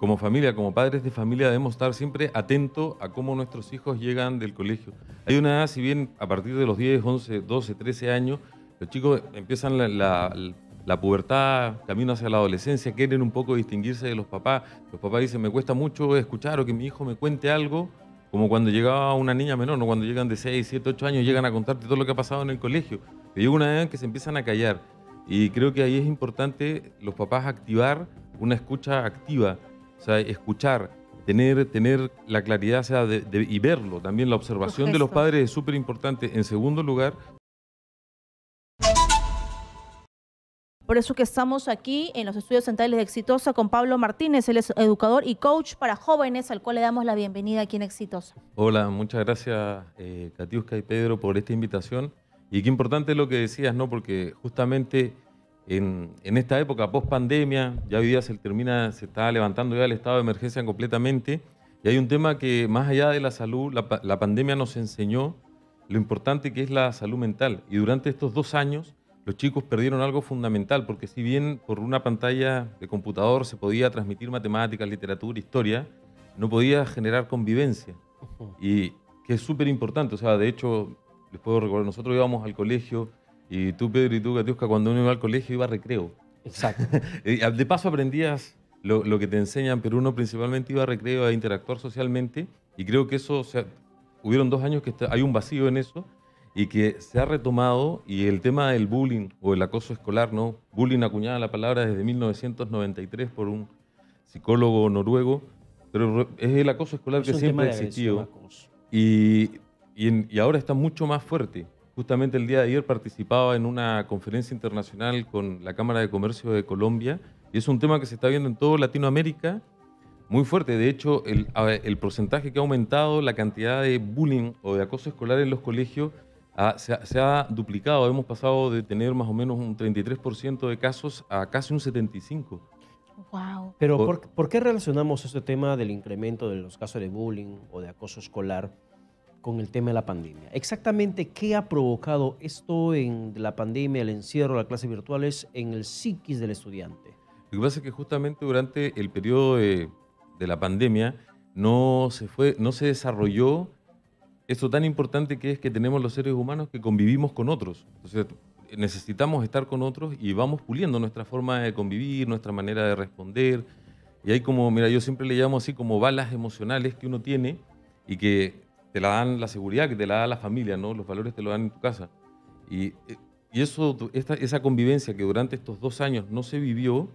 como familia, como padres de familia, debemos estar siempre atentos a cómo nuestros hijos llegan del colegio. Hay una edad, si bien a partir de los 10, 11, 12, 13 años, los chicos empiezan la pubertad, camino hacia la adolescencia, quieren un poco distinguirse de los papás. Los papás dicen, me cuesta mucho escuchar o que mi hijo me cuente algo, como cuando llegaba una niña menor, ¿no? Cuando llegan de 6, 7, 8 años, llegan a contarte todo lo que ha pasado en el colegio. Pero llega una edad en que se empiezan a callar. Y creo que ahí es importante los papás activar una escucha activa, o sea, escuchar, tener la claridad, o sea, y verlo. También la observación de los padres es súper importante. En segundo lugar, por eso que estamos aquí en los estudios centrales de Exitosa con Pablo Martínez. Él es educador y coach para jóvenes, al cual le damos la bienvenida aquí en Exitosa. hola, muchas gracias, Katiuska y Pedro, por esta invitación. Y qué importante lo que decías, ¿no? Porque justamente en esta época post-pandemia, ya hoy día se está levantando ya el estado de emergencia completamente. Y hay un tema que, más allá de la salud, la pandemia nos enseñó lo importante que es la salud mental. Y durante estos 2 años, los chicos perdieron algo fundamental, porque si bien por una pantalla de computador se podía transmitir matemáticas, literatura, historia, no podía generar convivencia. Y que es súper importante. O sea, de hecho, les puedo recordar, nosotros íbamos al colegio, y tú, Pedro, y tú, Katiuska, cuando uno iba al colegio iba a recreo. Exacto. De paso aprendías lo que te enseñan, pero uno principalmente iba a recreo, a interactuar socialmente, y creo que eso, o sea, hubieron 2 años que hay un vacío en eso, y que se ha retomado, y el tema del bullying o el acoso escolar, ¿no? Bullying, acuñada la palabra desde 1993 por un psicólogo noruego, pero es el acoso escolar que siempre ha existido. Y ahora está mucho más fuerte. Justamente el día de ayer participaba en una conferencia internacional con la Cámara de Comercio de Colombia, y es un tema que se está viendo en toda Latinoamérica muy fuerte. De hecho, el porcentaje que ha aumentado, la cantidad de bullying o de acoso escolar en los colegios, se ha duplicado. Hemos pasado de tener más o menos un 33% de casos a casi un 75%. Wow. Pero ¿por qué relacionamos este tema del incremento de los casos de bullying o de acoso escolar con el tema de la pandemia? Exactamente, ¿qué ha provocado esto en la pandemia, el encierro, las clases virtuales en el psiquis del estudiante? Lo que pasa es que justamente durante el periodo de la pandemia no se desarrolló esto tan importante que es que tenemos los seres humanos, que convivimos con otros. Entonces necesitamos estar con otros y vamos puliendo nuestra forma de convivir, nuestra manera de responder. Y hay como, mira, yo siempre le llamo así como balas emocionales que uno tiene y que te la dan la seguridad, que te la da la familia, ¿no? Los valores te lo dan en tu casa. Y esa convivencia que durante estos 2 años no se vivió,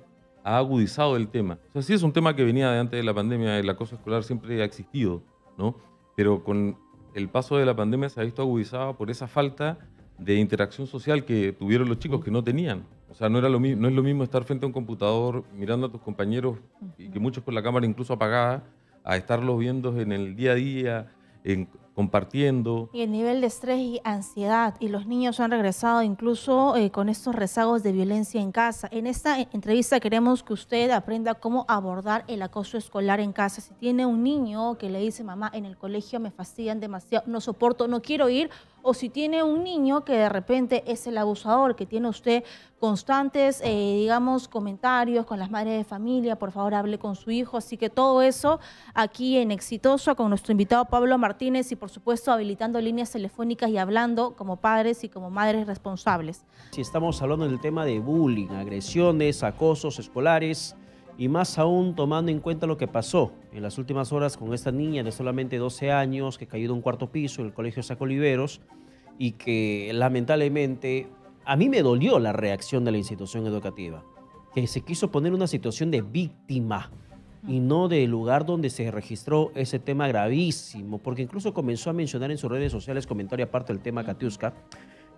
ha agudizado el tema. O sea, sí es un tema que venía de antes de la pandemia, el acoso escolar siempre ha existido, ¿no? Pero con el paso de la pandemia se ha visto agudizado por esa falta de interacción social que tuvieron los chicos, que no tenían. O sea, no es lo mismo estar frente a un computador mirando a tus compañeros, y que muchos con la cámara incluso apagada, a estarlos viendo en el día a día, compartiendo. Y el nivel de estrés y ansiedad, y los niños han regresado incluso con estos rezagos de violencia en casa. En esta entrevista queremos que usted aprenda cómo abordar el acoso escolar en casa. Si tiene un niño que le dice, mamá, en el colegio me fastidian demasiado, no soporto, no quiero ir, o si tiene un niño que de repente es el abusador, que tiene usted constantes, digamos, comentarios con las madres de familia, por favor hable con su hijo. Así que todo eso aquí en Exitosa con nuestro invitado Pablo Martínez, y por supuesto habilitando líneas telefónicas y hablando como padres y como madres responsables. Si estamos hablando del tema de bullying, agresiones, acosos escolares, y más aún tomando en cuenta lo que pasó en las últimas horas con esta niña de solamente 12 años que cayó de un 4º piso en el Colegio Saco Oliveros, y que lamentablemente a mí me dolió la reacción de la institución educativa, que se quiso poner una situación de víctima y no del lugar donde se registró ese tema gravísimo, porque incluso comenzó a mencionar en sus redes sociales, comentario aparte del tema, Katiuska,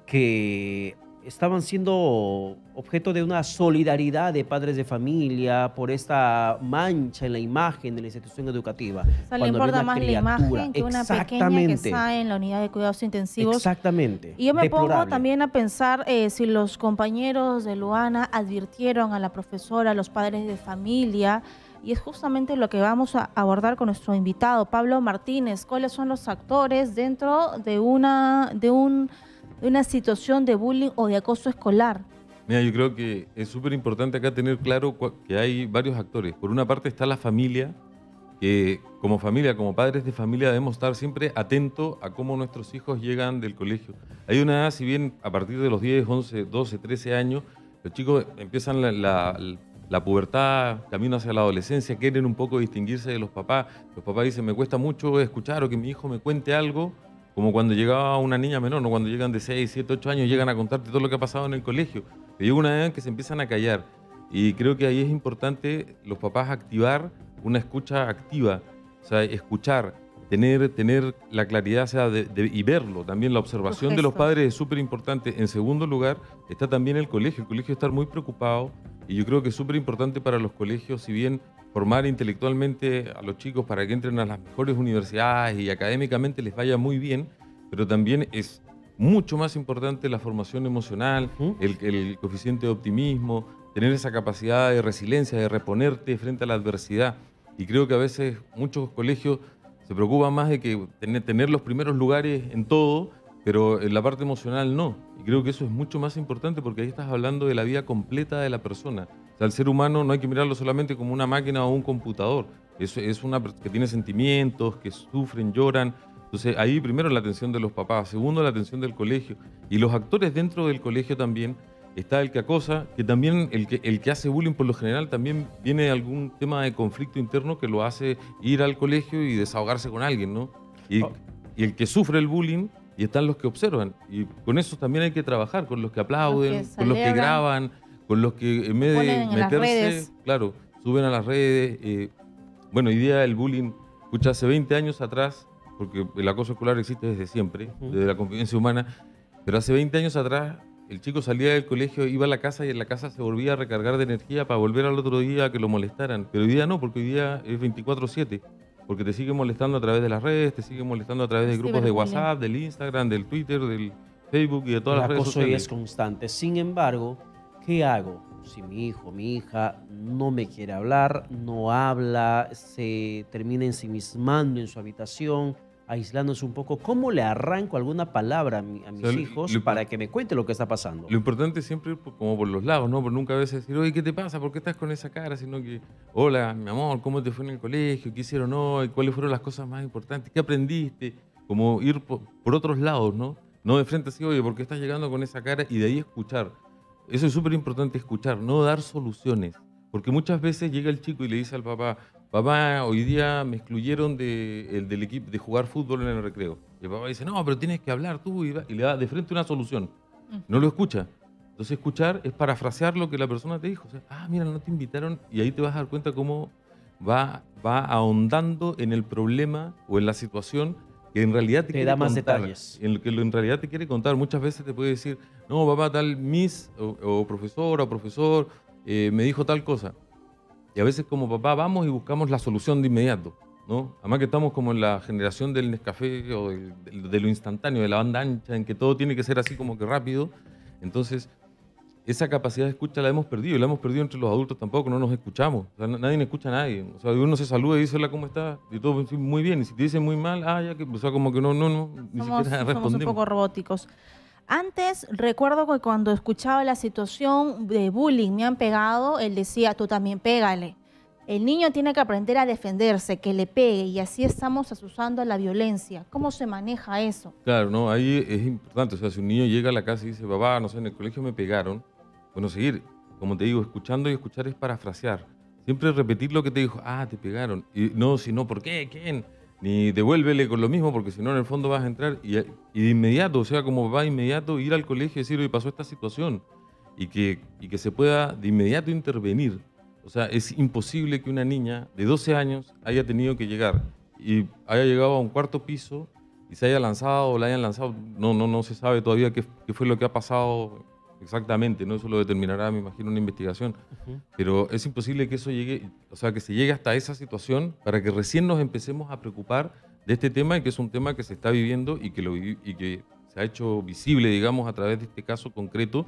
que estaban siendo objeto de una solidaridad de padres de familia por esta mancha en la imagen de la institución educativa. O sea, le importa más la imagen que una pequeña que está en la unidad de cuidados intensivos. Exactamente. Y yo me pongo también a pensar si los compañeros de Luana advirtieron a la profesora, a los padres de familia, y es justamente lo que vamos a abordar con nuestro invitado, Pablo Martínez. ¿Cuáles son los actores dentro de una situación de bullying o de acoso escolar? Mira, yo creo que es súper importante acá tener claro que hay varios actores. Por una parte está la familia, que como familia, como padres de familia, debemos estar siempre atentos a cómo nuestros hijos llegan del colegio. Hay una edad, si bien a partir de los 10, 11, 12, 13 años, los chicos empiezan la pubertad, camino hacia la adolescencia, quieren un poco distinguirse de los papás. Los papás dicen, me cuesta mucho escuchar o que mi hijo me cuente algo, como cuando llegaba una niña menor, no cuando llegan de 6, 7, 8 años, llegan a contarte todo lo que ha pasado en el colegio. Pero llega una edad en que se empiezan a callar. Y creo que ahí es importante los papás activar una escucha activa, o sea, escuchar, tener la claridad, o sea, y verlo. También la observación de los padres es súper importante. En segundo lugar, está también el colegio estar muy preocupado, y yo creo que es súper importante para los colegios, si bien formar intelectualmente a los chicos para que entren a las mejores universidades y académicamente les vaya muy bien, pero también es mucho más importante la formación emocional, el coeficiente de optimismo, tener esa capacidad de resiliencia, de reponerte frente a la adversidad. Y creo que a veces muchos colegios se preocupan más de que tener los primeros lugares en todo, pero en la parte emocional no. Y creo que eso es mucho más importante, porque ahí estás hablando de la vida completa de la persona. O sea, el ser humano no hay que mirarlo solamente como una máquina o un computador. Es una que tiene sentimientos, que sufren, lloran. Entonces ahí primero la atención de los papás, segundo la atención del colegio. Y los actores dentro del colegio también. Está el que acosa, que también el que hace bullying por lo general también viene de algún tema de conflicto interno que lo hace ir al colegio y desahogarse con alguien, ¿no? Y el que sufre el bullying, y están los que observan. Y con eso también hay que trabajar, con los que aplauden, con los que graban, con los que en vez de meterse, claro, suben a las redes. Bueno, hoy día el bullying, escucha, hace 20 años atrás, porque el acoso escolar existe desde siempre, desde la convivencia humana, pero hace 20 años atrás el chico salía del colegio, iba a la casa y en la casa se volvía a recargar de energía para volver al otro día a que lo molestaran. Pero hoy día no, porque hoy día es 24/7, porque te siguen molestando a través de las redes, te siguen molestando a través de grupos de WhatsApp, del Instagram, del Twitter, del Facebook y de todas las redes sociales. El acoso es constante. Sin embargo, ¿qué hago si mi hijo, mi hija no me quiere hablar, no habla, se termina ensimismando en su habitación, aislándose un poco? ¿Cómo le arranco alguna palabra a mis hijos para que me cuente lo que está pasando? Lo importante es siempre ir como por los lados, ¿no? Por nunca a veces decir, oye, ¿qué te pasa? ¿Por qué estás con esa cara? Sino que, hola, mi amor, ¿cómo te fue en el colegio? ¿Qué hicieron hoy? ¿Cuáles fueron las cosas más importantes? ¿Qué aprendiste? Como ir por otros lados, ¿no? No de frente así, oye, ¿por qué estás llegando con esa cara? Y de ahí escuchar. Eso es súper importante, escuchar, no dar soluciones. Porque muchas veces llega el chico y le dice al papá, papá, hoy día me excluyeron del equipo de jugar fútbol en el recreo. Y el papá dice, no, pero tienes que hablar tú. Y le da de frente una solución. No lo escucha. Entonces escuchar es parafrasear lo que la persona te dijo. O sea, mira, no te invitaron. Y ahí te vas a dar cuenta cómo va ahondando en el problema o en la situación que en realidad te quiere da más contar, detalles. en lo que en realidad te quiere contar. Muchas veces te puede decir, no, papá, tal miss o profesora o profesor me dijo tal cosa. Y a veces como papá vamos y buscamos la solución de inmediato, ¿no? Además que estamos como en la generación del Nescafé o de lo instantáneo, de la banda ancha, en que todo tiene que ser así como que rápido. Entonces, esa capacidad de escucha la hemos perdido, y la hemos perdido entre los adultos tampoco, no nos escuchamos. O sea, nadie nos escucha a nadie. O sea, uno se saluda y dice, hola, ¿cómo estás? Y todo muy bien. Y si te dicen muy mal, ya que, o sea, como que no, ni siquiera respondemos. Somos un poco robóticos. Antes, recuerdo que cuando escuchaba la situación de bullying, me han pegado, él decía, tú también pégale. El niño tiene que aprender a defenderse, que le pegue, y así estamos asusando a la violencia. ¿Cómo se maneja eso? Claro, no, ahí es importante. O sea, si un niño llega a la casa y dice, papá, no sé, en el colegio me pegaron, bueno, seguir, como te digo, escuchando, y escuchar es parafrasear. Siempre repetir lo que te dijo, te pegaron. Y no, si no, ¿por qué? ¿Quién? Ni devuélvele con lo mismo, porque si no en el fondo vas a entrar y de inmediato, o sea, como va inmediato, ir al colegio y decir, oye, pasó esta situación, y que se pueda de inmediato intervenir. O sea, es imposible que una niña de 12 años haya tenido que llegar y haya llegado a un cuarto piso y se haya lanzado o la hayan lanzado. No se sabe todavía qué fue lo que ha pasado exactamente, ¿no? Eso lo determinará, me imagino, una investigación. Pero es imposible que eso llegue, o sea, que se llegue hasta esa situación para que recién nos empecemos a preocupar de este tema, y que es un tema que se está viviendo y que se ha hecho visible, digamos, a través de este caso concreto,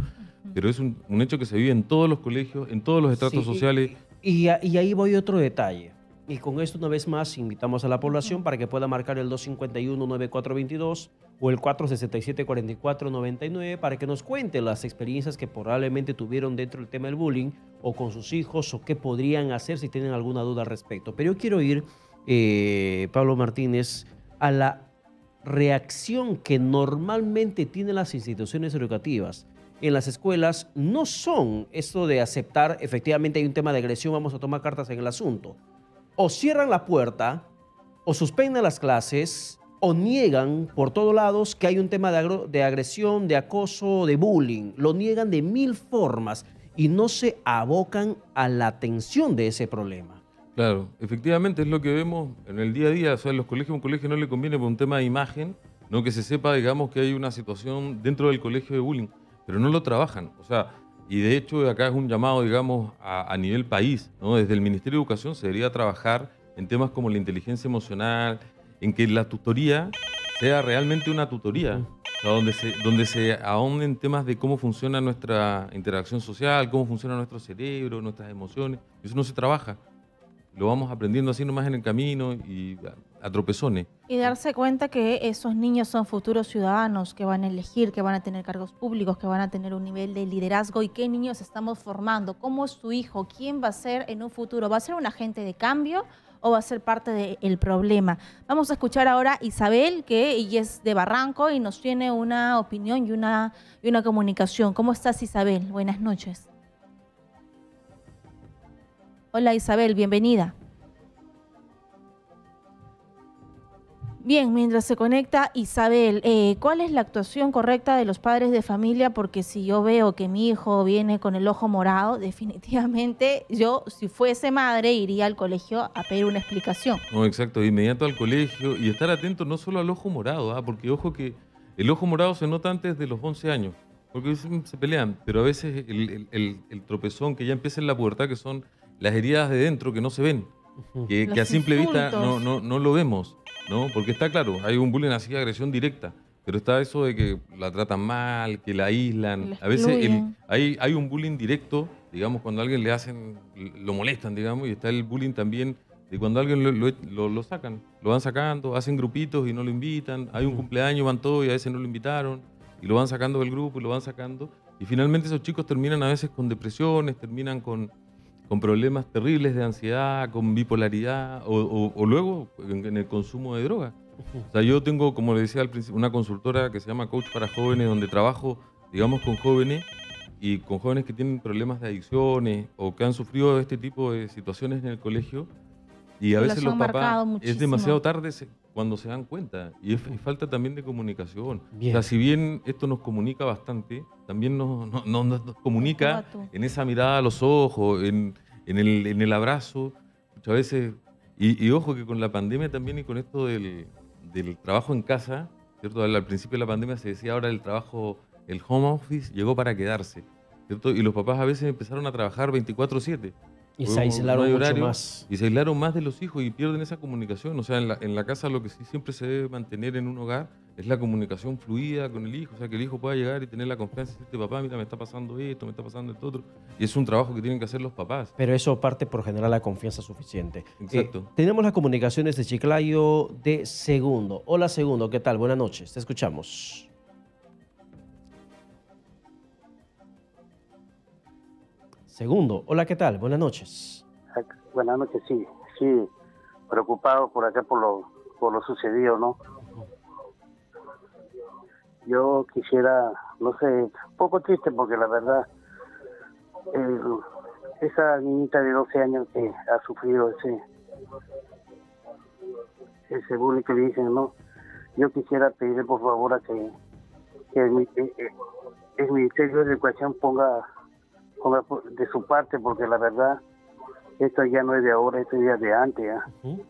pero es un hecho que se vive en todos los colegios, en todos los estratos sociales. Y ahí voy a otro detalle. Y con esto, una vez más, invitamos a la población para que pueda marcar el 251-9422 o el 467-4499 para que nos cuente las experiencias que probablemente tuvieron dentro del tema del bullying o con sus hijos o qué podrían hacer si tienen alguna duda al respecto. Pero yo quiero ir, Pablo Martínez, a la reacción que normalmente tienen las instituciones educativas. En las escuelas no son esto de aceptar, efectivamente hay un tema de agresión, vamos a tomar cartas en el asunto. O cierran la puerta, o suspenden las clases, o niegan por todos lados que hay un tema de agresión, de acoso, de bullying. Lo niegan de mil formas y no se abocan a la atención de ese problema. Claro, efectivamente es lo que vemos en el día a día. O sea, en los colegios, a un colegio no le conviene por un tema de imagen, no que se sepa, digamos, que hay una situación dentro del colegio de bullying, pero no lo trabajan. O sea, y de hecho acá es un llamado, digamos, a nivel país, ¿no? Desde el Ministerio de Educación se debería trabajar en temas como la inteligencia emocional, en que la tutoría sea realmente una tutoría, o sea, donde se ahonden temas de cómo funciona nuestra interacción social, cómo funciona nuestro cerebro, nuestras emociones. Eso no se trabaja. Lo vamos aprendiendo así nomás en el camino y a tropezones. Y darse cuenta que esos niños son futuros ciudadanos que van a elegir, que van a tener cargos públicos, que van a tener un nivel de liderazgo y qué niños estamos formando, cómo es su hijo, quién va a ser en un futuro, ¿va a ser un agente de cambio o va a ser parte del problema? Vamos a escuchar ahora a Isabel, que ella es de Barranco y nos tiene una opinión y una comunicación. ¿Cómo estás, Isabel? Buenas noches. Hola, Isabel, bienvenida. Bien, mientras se conecta Isabel, ¿cuál es la actuación correcta de los padres de familia? Porque si yo veo que mi hijo viene con el ojo morado, definitivamente yo, si fuese madre, iría al colegio a pedir una explicación. No, exacto, de inmediato al colegio y estar atento no solo al ojo morado, porque ojo que el ojo morado se nota antes de los 11 años, porque se pelean, pero a veces el tropezón que ya empieza en la pubertad, que son las heridas de dentro que no se ven, que a simple vista no lo vemos, ¿no? Porque está claro, hay un bullying así, agresión directa, pero está eso de que la tratan mal, que la aíslan. A veces hay un bullying directo, digamos, cuando a alguien le hacen, lo molestan, digamos, y está el bullying también de cuando a alguien lo sacan, lo van sacando, hacen grupitos y no lo invitan, hay un cumpleaños, van todos y a veces no lo invitaron, y lo van sacando del grupo y lo van sacando, y finalmente esos chicos terminan a veces con depresiones, terminan con problemas terribles de ansiedad, con bipolaridad o luego en el consumo de drogas. O sea, yo tengo, como le decía al principio, una consultora que se llama Coach para Jóvenes, donde trabajo, digamos, con jóvenes y con jóvenes que tienen problemas de adicciones o que han sufrido este tipo de situaciones en el colegio. Y a veces los papás es demasiado tarde cuando se dan cuenta. Y es falta también de comunicación. Bien. O sea, si bien esto nos comunica bastante, también nos comunica en esa mirada a los ojos, en el abrazo. Muchas veces, y ojo que con la pandemia también y con esto del trabajo en casa, ¿cierto? Al principio de la pandemia se decía ahora el trabajo, el home office llegó para quedarse, ¿cierto? Y los papás a veces empezaron a trabajar 24/7. Y se aislaron mucho más. Y se aislaron más de los hijos y pierden esa comunicación. O sea, en la casa lo que sí siempre se debe mantener en un hogar es la comunicación fluida con el hijo. O sea, que el hijo pueda llegar y tener la confianza y decirte, papá, mira, me está pasando esto, me está pasando esto otro. Y es un trabajo que tienen que hacer los papás. Pero eso parte por generar la confianza suficiente. Exacto. Tenemos las comunicaciones de Chiclayo de Segundo. Hola, Segundo, ¿qué tal? Buenas noches, te escuchamos. Segundo, hola, ¿qué tal? Buenas noches. Buenas noches, sí, preocupado por acá por lo sucedido, ¿no? Yo quisiera, no sé, un poco triste porque la verdad, esa niñita de 12 años que ha sufrido ese bullying que le dicen, ¿no? Yo quisiera pedirle por favor a que el Ministerio de Educación ponga de su parte, porque la verdad esto ya no es de ahora, esto ya es de antes, ¿eh?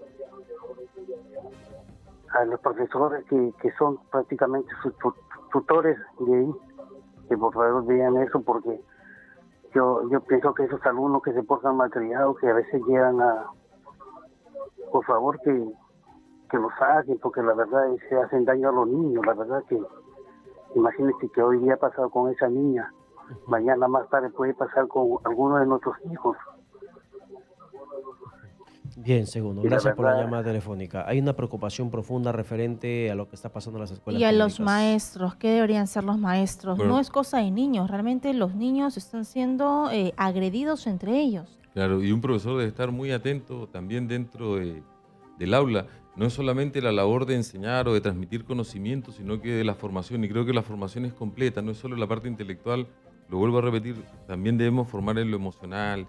A los profesores que son prácticamente sus tutores de ahí, que por favor vean eso, porque yo pienso que esos alumnos que se portan malcriados, que a veces llegan por favor que lo saquen, porque la verdad se hacen daño a los niños. La verdad que imagínense que hoy día ha pasado con esa niña, mañana más tarde puede pasar con alguno de nuestros hijos. Bien, segundo. Y la Gracias por la verdad, llamada telefónica. Hay una preocupación profunda referente a lo que está pasando en las escuelas Y a los públicas. maestros, ¿qué deberían ser los maestros? Bueno. No es cosa de niños, realmente los niños están siendo agredidos entre ellos. Claro, y un profesor debe estar muy atento también dentro del aula. No es solamente la labor de enseñar o de transmitir conocimiento, sino que de la formación. Y creo que la formación es completa, no es solo la parte intelectual. Lo vuelvo a repetir, también debemos formar en lo emocional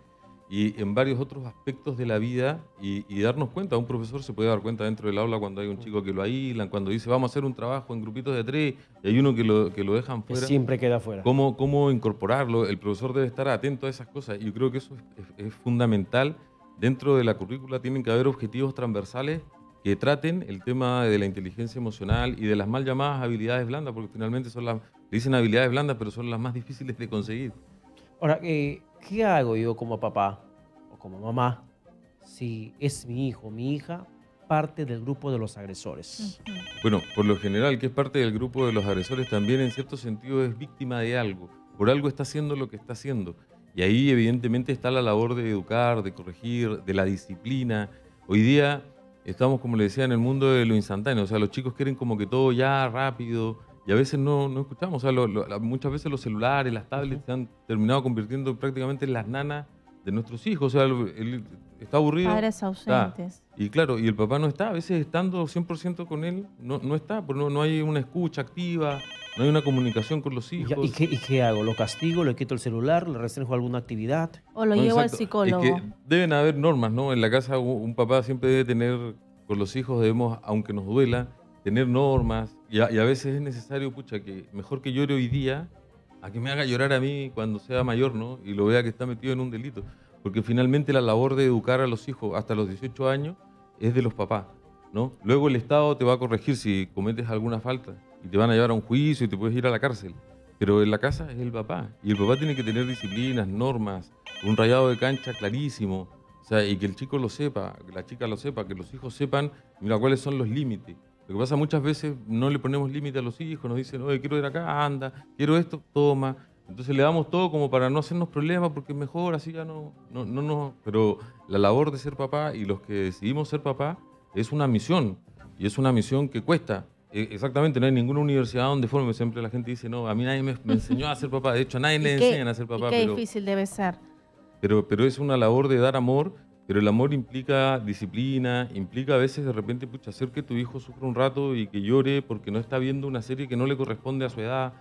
y en varios otros aspectos de la vida y darnos cuenta. Un profesor se puede dar cuenta dentro del aula cuando hay un chico que lo aíslan, cuando dice vamos a hacer un trabajo en grupitos de 3 y hay uno que lo dejan Que fuera. siempre queda fuera. Cómo incorporarlo. El profesor debe estar atento a esas cosas. Y yo creo que eso es fundamental. Dentro de la currícula tienen que haber objetivos transversales que traten el tema de la inteligencia emocional y de las mal llamadas habilidades blandas, porque finalmente le dicen habilidades blandas, pero son las más difíciles de conseguir. Ahora, ¿qué hago yo como papá o como mamá si es mi hijo o mi hija parte del grupo de los agresores? Ujú. Bueno, por lo general, que es parte del grupo de los agresores, también en cierto sentido es víctima de algo. Por algo está haciendo lo que está haciendo. Y ahí evidentemente está la labor de educar, de corregir, de la disciplina. Hoy día estamos, como le decía, en el mundo de lo instantáneo. O sea, los chicos quieren como que todo ya rápido y a veces no escuchamos. O sea, muchas veces los celulares, las tablets se han terminado convirtiendo prácticamente en las nanas de nuestros hijos. O sea, él está aburrido. Padres ausentes. Y claro, y el papá no está, a veces estando 100% con él, no está, porque no hay una escucha activa, no hay una comunicación con los ¿Y, hijos. y qué hago? ¿Lo castigo? ¿Le quito el celular? ¿Le restringo alguna actividad? O lo No, llevo al exacto. psicólogo. Es que deben haber normas, ¿no? En la casa un papá siempre debe tener, con los hijos debemos, aunque nos duela, tener normas. Y a veces es necesario, pucha, que mejor que llore hoy día, a que me haga llorar a mí cuando sea mayor, ¿no? Y lo vea que está metido en un delito. Porque finalmente la labor de educar a los hijos hasta los 18 años es de los papás, ¿no? Luego el Estado te va a corregir si cometes alguna falta y te van a llevar a un juicio y te puedes ir a la cárcel. Pero en la casa es el papá. Y el papá tiene que tener disciplinas, normas, un rayado de cancha clarísimo. O sea, y que el chico lo sepa, que la chica lo sepa, que los hijos sepan, mira, cuáles son los límites. Lo que pasa muchas veces no le ponemos límite a los hijos, nos dicen, oye, quiero ir acá, anda, quiero esto, toma. Entonces le damos todo como para no hacernos problemas porque es mejor, así ya no. Pero la labor de ser papá y los que decidimos ser papá es una misión. Y es una misión que cuesta. Exactamente, no hay ninguna universidad donde forme. Siempre la gente dice, no, a mí nadie me enseñó a ser papá. De hecho, a nadie le enseñan a ser papá. Y qué difícil debe ser. Pero es una labor de dar amor, pero el amor implica disciplina, implica a veces de repente, pucha, hacer que tu hijo sufra un rato y que llore porque no está viendo una serie que no le corresponde a su edad.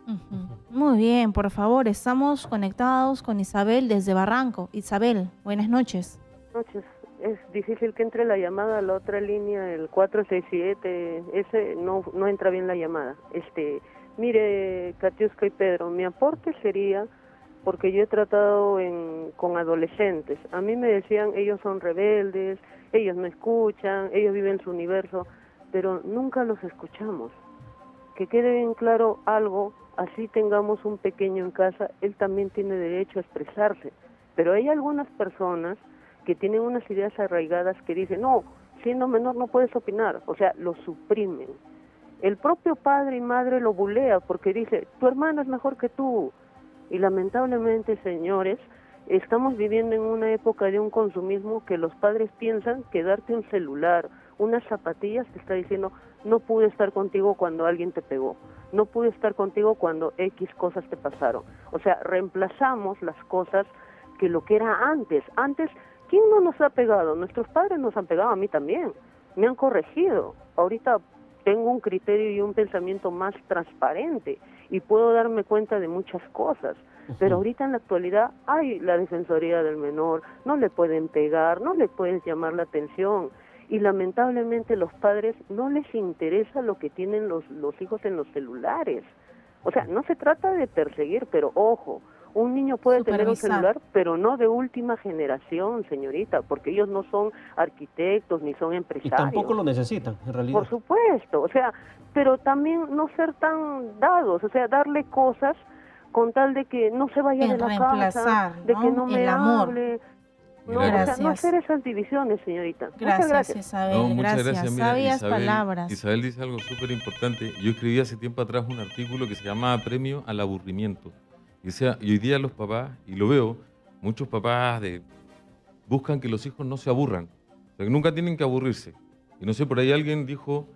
Ujú. Muy bien, por favor, estamos conectados con Isabel desde Barranco. Isabel, buenas noches. Noches. Es difícil que entre la llamada a la otra línea, el 467, ese no entra bien la llamada. Mire, Katiuska y Pedro, mi aporte sería, porque yo he tratado con adolescentes, a mí me decían, ellos son rebeldes, ellos no escuchan, ellos viven su universo, pero nunca los escuchamos. Que quede bien claro algo, así tengamos un pequeño en casa, él también tiene derecho a expresarse, pero hay algunas personas que tienen unas ideas arraigadas que dicen, no, siendo menor no puedes opinar, o sea, lo suprimen. El propio padre y madre lo bulea porque dice, tu hermano es mejor que tú. Y lamentablemente, señores, estamos viviendo en una época de un consumismo que los padres piensan que darte un celular, unas zapatillas, te está diciendo, no pude estar contigo cuando alguien te pegó, no pude estar contigo cuando X cosas te pasaron. O sea, reemplazamos las cosas que lo que era antes. Antes, ¿quién no nos ha pegado? Nuestros padres nos han pegado, a mí también, me han corregido. Ahorita tengo un criterio y un pensamiento más transparente y puedo darme cuenta de muchas cosas. Pero ahorita en la actualidad hay la Defensoría del Menor, no le pueden pegar, no le pueden llamar la atención. Y lamentablemente los padres no les interesa lo que tienen los hijos en los celulares. O sea, no se trata de perseguir, pero ojo, un niño puede tener un celular, pero no de última generación, señorita, porque ellos no son arquitectos ni son Y empresarios. tampoco lo necesitan, en realidad. Por supuesto, o sea, pero también no ser tan dados, o sea, darle cosas con tal de que no se vaya de la casa, ¿no? de que no me El amor. hable. No, Gracias. o sea, no hacer esas divisiones, señorita. Muchas Gracias, gracias. Isabel. No, muchas gracias. gracias. Mira, Sabias palabras. Isabel dice algo súper importante. Yo escribí hace tiempo atrás un artículo que se llamaba Premio al Aburrimiento. Y hoy día los papás, y lo veo, muchos papás buscan que los hijos no se aburran. O sea, que nunca tienen que aburrirse. Y no sé, por ahí alguien dijo,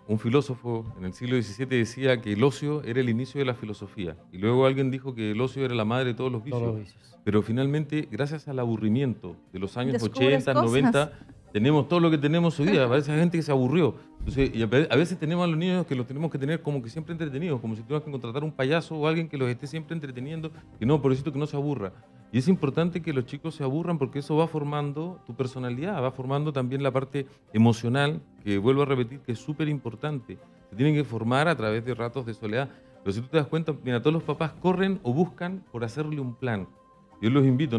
un filósofo en el siglo XVII decía que el ocio era el inicio de la filosofía. Y luego alguien dijo que el ocio era la madre de todos los vicios. Pero finalmente, gracias al aburrimiento de los años 80, 90, tenemos todo lo que tenemos hoy día. A veces hay gente que se aburrió. Entonces, y a veces tenemos a los niños que los tenemos que tener como que siempre entretenidos, como si tuvieras que contratar un payaso o alguien que los esté siempre entreteniendo, que no, por eso que no se aburra. Y es importante que los chicos se aburran porque eso va formando tu personalidad, va formando también la parte emocional, que vuelvo a repetir que es súper importante. Se tienen que formar a través de ratos de soledad. Pero si tú te das cuenta, mira, todos los papás corren o buscan por hacerle un plan. Yo los invito,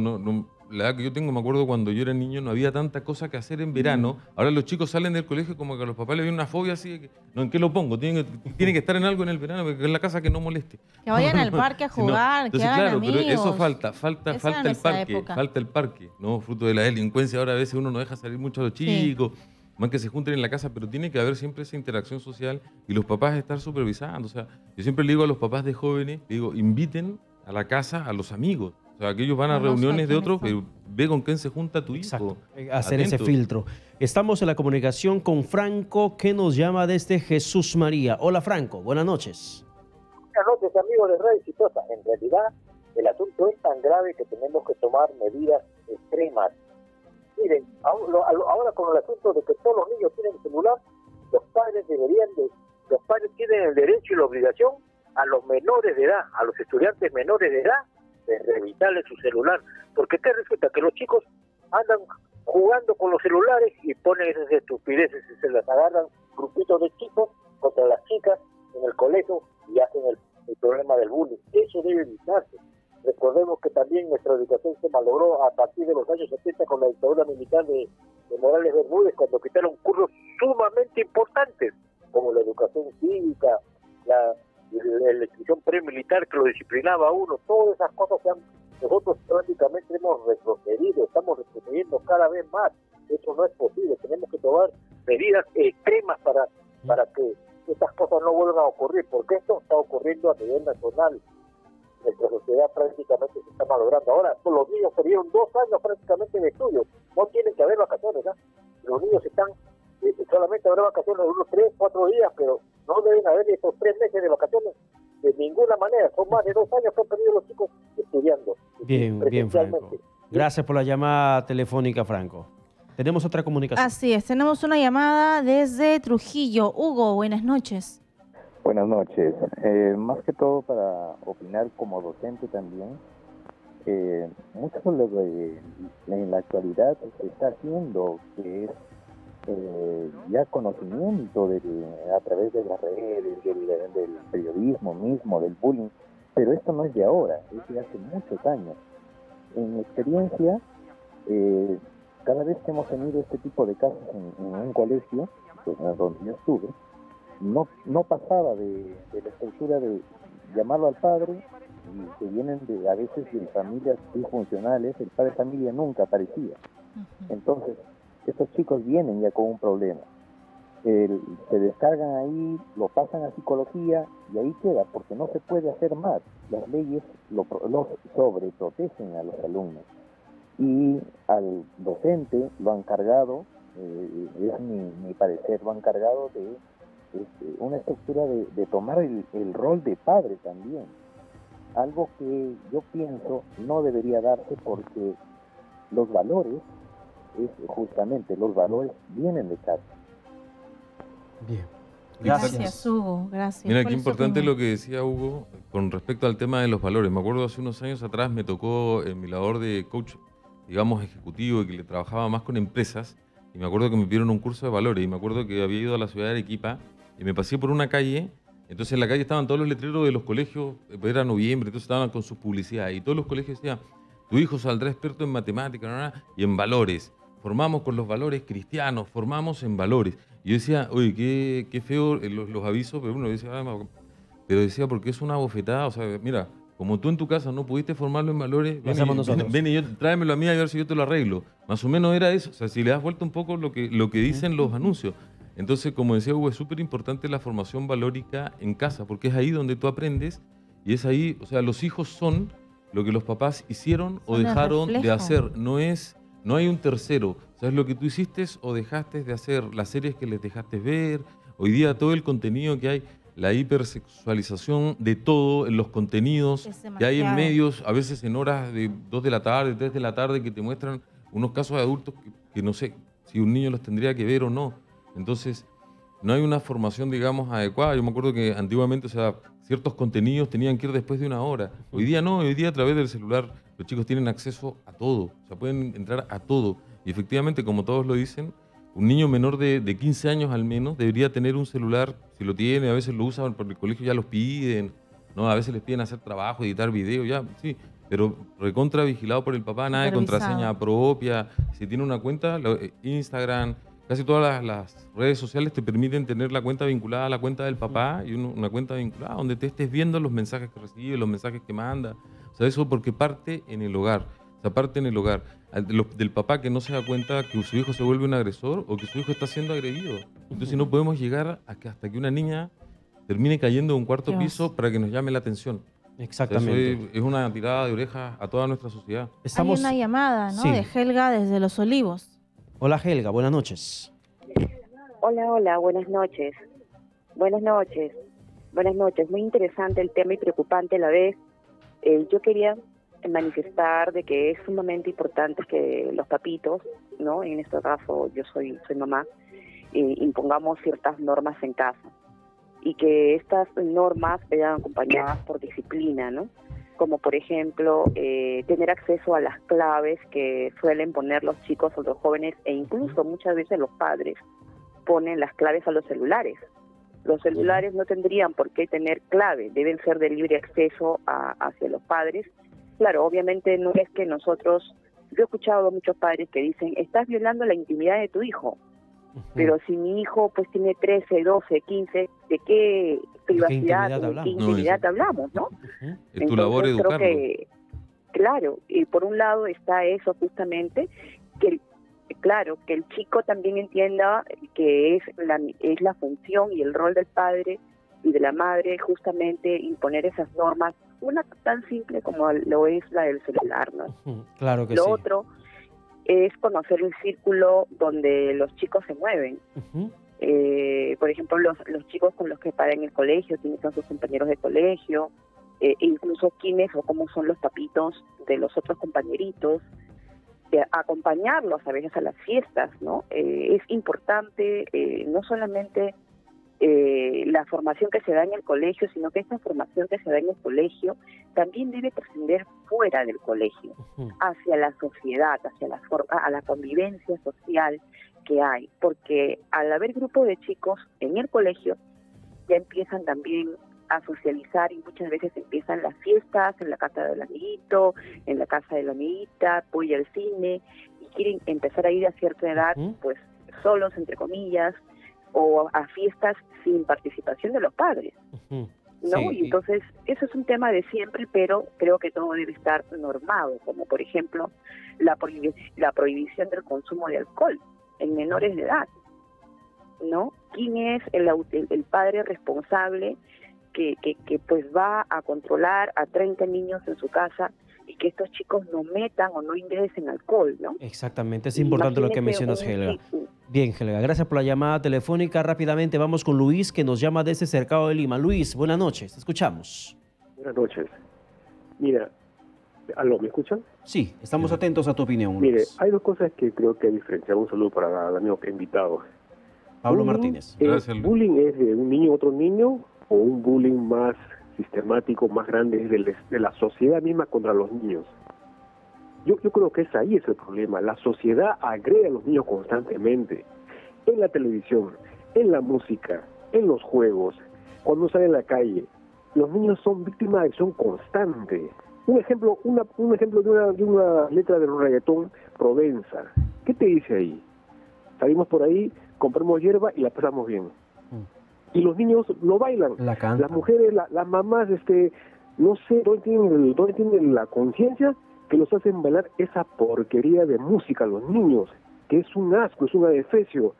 la edad que yo tengo, me acuerdo cuando yo era niño, no había tanta cosa que hacer en verano. Ahora los chicos salen del colegio como que a los papás les viene una fobia así, de que, no, ¿en qué lo pongo? Tiene que estar en algo en el verano, porque es la casa que no moleste. Que vayan al parque a jugar, entonces, que hagan claro, amigos. pero eso falta el parque, ¿no? Fruto de la delincuencia, ahora a veces uno no deja salir mucho a los chicos, más que se junten en la casa, pero tiene que haber siempre esa interacción social y los papás estar supervisando. O sea, yo siempre le digo a los papás de jóvenes, digo, inviten a la casa a los amigos. O sea, que ellos van a reuniones de otros, pero ve con quién se junta tu hijo. Exacto. Hacer ese filtro. Estamos en la comunicación con Franco, que nos llama desde Jesús María. Hola, Franco. Buenas noches. Buenas noches, amigos de Radio Exitosa. En realidad, el asunto es tan grave que tenemos que tomar medidas extremas. Miren, ahora con el asunto de que todos los niños tienen celular, los padres tienen el derecho y la obligación a los menores de edad, a los estudiantes menores de edad, de revisarle su celular, porque ¿qué resulta? Que los chicos andan jugando con los celulares y ponen esas estupideces y se las agarran grupitos de chicos contra las chicas en el colegio y hacen el problema del bullying. Eso debe evitarse. Recordemos que también nuestra educación se malogró a partir de los años 70 con la dictadura militar de Morales Bermúdez, cuando quitaron cursos sumamente importantes como la educación cívica, la instrucción premilitar que lo disciplinaba a uno. Todas esas cosas nosotros prácticamente hemos retrocedido, estamos retrocediendo cada vez más. Eso no es posible. Tenemos que tomar medidas extremas para que estas cosas no vuelvan a ocurrir, porque esto está ocurriendo a nivel nacional. Nuestra sociedad prácticamente se está malogrando. Ahora, los niños perdieron 2 años prácticamente de estudio. No tienen que haber vacaciones, ¿no? Los niños solamente habrá vacaciones de unos 3, 4 días, pero no deben haber esos 3 meses de vacaciones de ninguna manera. Son más de 2 años que han perdido los chicos estudiando. Bien, Franco. Gracias por la llamada telefónica, Franco. Tenemos otra comunicación. Así es, tenemos una llamada desde Trujillo. Hugo, buenas noches. Buenas noches. Más que todo para opinar como docente también, mucho en la actualidad se está haciendo, que es ya conocimiento a través de las redes, del periodismo mismo, del bullying, pero esto no es de ahora, es de hace muchos años. En mi experiencia, cada vez que hemos tenido este tipo de casos en un colegio, donde yo estuve, no pasaba de la estructura de llamarlo al padre, y que vienen a veces de familias disfuncionales, el padre de familia nunca aparecía. Entonces, estos chicos vienen ya con un problema. Se descargan ahí, lo pasan a psicología y ahí queda, porque no se puede hacer más. Las leyes los sobreprotegen a los alumnos. Y al docente lo han cargado, es mi parecer, lo han cargado de una estructura de tomar el rol de padre también. Algo que yo pienso no debería darse, porque los valores, justamente los valores vienen de casa. Bien. Gracias, Hugo. Gracias. Mira, qué importante lo que decía Hugo con respecto al tema de los valores. Me acuerdo hace unos años atrás me tocó en mi labor de coach, digamos, ejecutivo, y que le trabajaba más con empresas, y me acuerdo que me pidieron un curso de valores, y me acuerdo que había ido a la ciudad de Arequipa y me pasé por una calle. Entonces en la calle estaban todos los letreros de los colegios, era noviembre, entonces estaban con sus publicidades, y todos los colegios decían: tu hijo saldrá experto en matemáticas y en valores. Formamos con los valores cristianos, formamos en valores. Y yo decía, oye, qué feo los avisos, pero uno decía, decía, porque es una bofetada. O sea, mira, como tú en tu casa no pudiste formarlo en valores, ven y tráemelo a mí a ver si yo te lo arreglo. Más o menos era eso. O sea, si le das vuelta un poco lo que dicen los anuncios. Entonces, como decía Hugo, es súper importante la formación valórica en casa, porque es ahí donde tú aprendes, y es ahí, o sea, los hijos son lo que los papás hicieron o dejaron de hacer. No es no hay un tercero. ¿Sabes lo que tú hiciste o dejaste de hacer? Las series que les dejaste ver. Hoy día todo el contenido que hay, la hipersexualización de todo en los contenidos que hay en medios, a veces en horas de 2 de la tarde, 3 de la tarde, que te muestran unos casos de adultos que no sé si un niño los tendría que ver o no. Entonces, no hay una formación, digamos, adecuada. Yo me acuerdo que antiguamente, o sea, ciertos contenidos tenían que ir después de una hora. Hoy día no, hoy día a través del celular los chicos tienen acceso a todo, o sea, pueden entrar a todo. Y efectivamente, como todos lo dicen, un niño menor de 15 años al menos debería tener un celular, si lo tiene, a veces lo usan porque el colegio ya los piden, ¿no? A veces les piden hacer trabajo, editar video, ya, sí, pero recontra vigilado por el papá, nada de contraseña propia. Si tiene una cuenta, Instagram, casi todas las redes sociales te permiten tener la cuenta vinculada a la cuenta del papá y una cuenta vinculada donde te estés viendo los mensajes que recibe, los mensajes que manda. O sea, eso porque parte en el hogar. O sea, parte en el hogar. Del papá que no se da cuenta que su hijo se vuelve un agresor o que su hijo está siendo agredido. Entonces no podemos llegar hasta que una niña termine cayendo de un cuarto piso para que nos llame la atención. Exactamente. O sea, eso es una tirada de orejas a toda nuestra sociedad. Hay una llamada, ¿no? Sí. De Helga desde Los Olivos. Hola Helga, buenas noches. Hola, buenas noches. Buenas noches. Muy interesante el tema y preocupante a la vez. Yo quería manifestar de que es sumamente importante que los papitos, ¿no? En este caso yo soy mamá, impongamos ciertas normas en casa y que estas normas vayan acompañadas por disciplina, ¿no? Como por ejemplo tener acceso a las claves que suelen poner los chicos o los jóvenes, e incluso muchas veces los padres ponen las claves a los celulares. Los celulares no tendrían por qué tener clave, deben ser de libre acceso hacia los padres. Claro, obviamente no es que nosotros, yo he escuchado a muchos padres que dicen, estás violando la intimidad de tu hijo, pero si mi hijo pues tiene 13, 12, 15, ¿de qué privacidad, de qué intimidad hablamos, no? Es tu labor educarlo. Creo que, claro, y por un lado está eso justamente, que claro, que el chico también entienda que es la función y el rol del padre y de la madre justamente imponer esas normas, una tan simple como lo es la del celular, ¿no? Claro que Lo sí. otro es conocer el círculo donde los chicos se mueven. Por ejemplo, los chicos con los que paran en el colegio, quiénes son sus compañeros de colegio, e incluso quiénes o cómo son los papitos de los otros compañeritos, acompañarlos a veces a las fiestas, ¿no? Es importante no solamente la formación que se da en el colegio, sino que esta formación que se da en el colegio también debe trascender fuera del colegio, hacia la sociedad, a la convivencia social que hay, porque al haber grupo de chicos en el colegio ya empiezan también a socializar y muchas veces empiezan las fiestas en la casa del amiguito, en la casa de la amiguita, voy al cine y quieren empezar a ir a cierta edad, pues solos, entre comillas, o a fiestas sin participación de los padres, ¿no? Sí. Y entonces eso es un tema de siempre, pero creo que todo debe estar normado, como por ejemplo la prohibición del consumo de alcohol en menores de edad, ¿no? ¿Quién es el padre responsable que pues va a controlar a 30 niños en su casa y que estos chicos no metan o no ingresen alcohol, ¿no? Exactamente, es importante lo que mencionas, Helga. Bien, Helga, gracias por la llamada telefónica. Rápidamente vamos con Luis, que nos llama desde Cercado de Lima. Luis, buenas noches, te escuchamos. Buenas noches. Mira, ¿aló, me escuchan? Sí, estamos atentos a tu opinión, Mire, Luis. hay dos cosas que creo que diferenciar. Un saludo para el amigo que ha invitado. Pablo Martínez. Gracias, Luis. ¿Bullying es de un niño a otro niño o un bullying más sistemático, más grande, es de la sociedad misma contra los niños? Yo creo que ahí es el problema. La sociedad agrede a los niños constantemente, en la televisión, en la música, en los juegos, cuando salen a la calle. Los niños son víctimas de acción constante. Un ejemplo de una letra del reggaetón, Provenza. ¿Qué te dice ahí? Salimos por ahí, compramos hierba y la pasamos bien. Y los niños lo bailan. La cantan. Las mujeres, las mamás, no sé, no entienden la conciencia que los hacen bailar esa porquería de música a los niños, que es un asco, es un adefesio.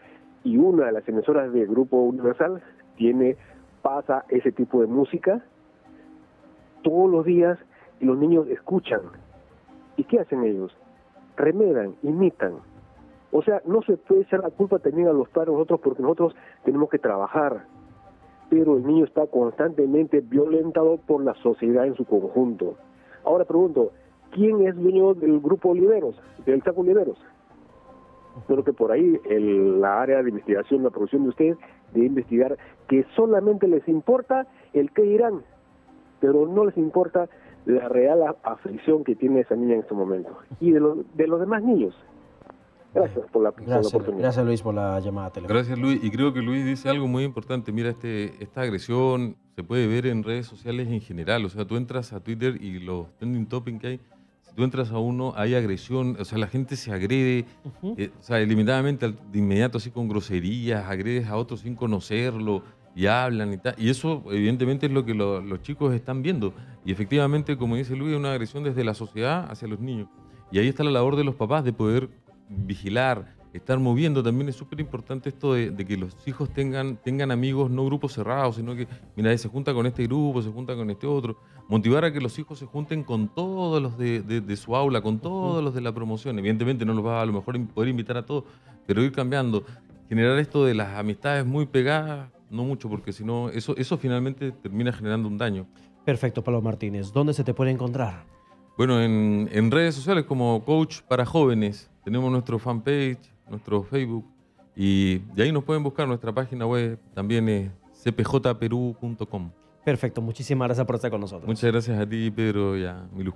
Y una de las emisoras del Grupo Universal pasa ese tipo de música todos los días y los niños escuchan. ¿Y qué hacen ellos? remedan, imitan. O sea, no se puede echar la culpa también a los padres nosotros porque nosotros tenemos que trabajar. Pero el niño está constantemente violentado por la sociedad en su conjunto. Ahora pregunto, ¿quién es dueño del grupo Oliveros, del Chaco Oliveros? Creo que por ahí la área de investigación, la producción de ustedes, de investigar que solamente les importa el qué dirán, pero no les importa la real aflicción que tiene esa niña en este momento. Y de los demás niños. Gracias por la oportunidad. Gracias, Luis, por la llamada telefónica. Gracias, Luis. Y creo que Luis dice algo muy importante. Mira, esta agresión se puede ver en redes sociales en general. O sea, tú entras a Twitter y los trending topics que hay, si tú entras a uno, hay agresión. O sea, la gente se agrede, o sea, ilimitadamente, de inmediato, así con groserías, agredes a otros sin conocerlo y hablan y tal. Y eso, evidentemente, es lo que los chicos están viendo. Y efectivamente, como dice Luis, es una agresión desde la sociedad hacia los niños. Y ahí está la labor de los papás de poder vigilar, estar moviendo. También es súper importante esto de que los hijos tengan amigos, no grupos cerrados, sino que, mira, se junta con este grupo, se junta con este otro. Motivar a que los hijos se junten con todos los de su aula, con todos los de la promoción. Evidentemente no los va a lo mejor poder invitar a todos, pero ir cambiando. Generar esto de las amistades muy pegadas, no mucho, porque si no, eso finalmente termina generando un daño. Perfecto, Pablo Martínez. ¿Dónde se te puede encontrar? Bueno, en redes sociales como Coach para Jóvenes. Tenemos nuestro fanpage, nuestro Facebook, y de ahí nos pueden buscar. Nuestra página web también es cpjperú.com. Perfecto, muchísimas gracias por estar con nosotros. Muchas gracias a ti, Pedro, y a Milú.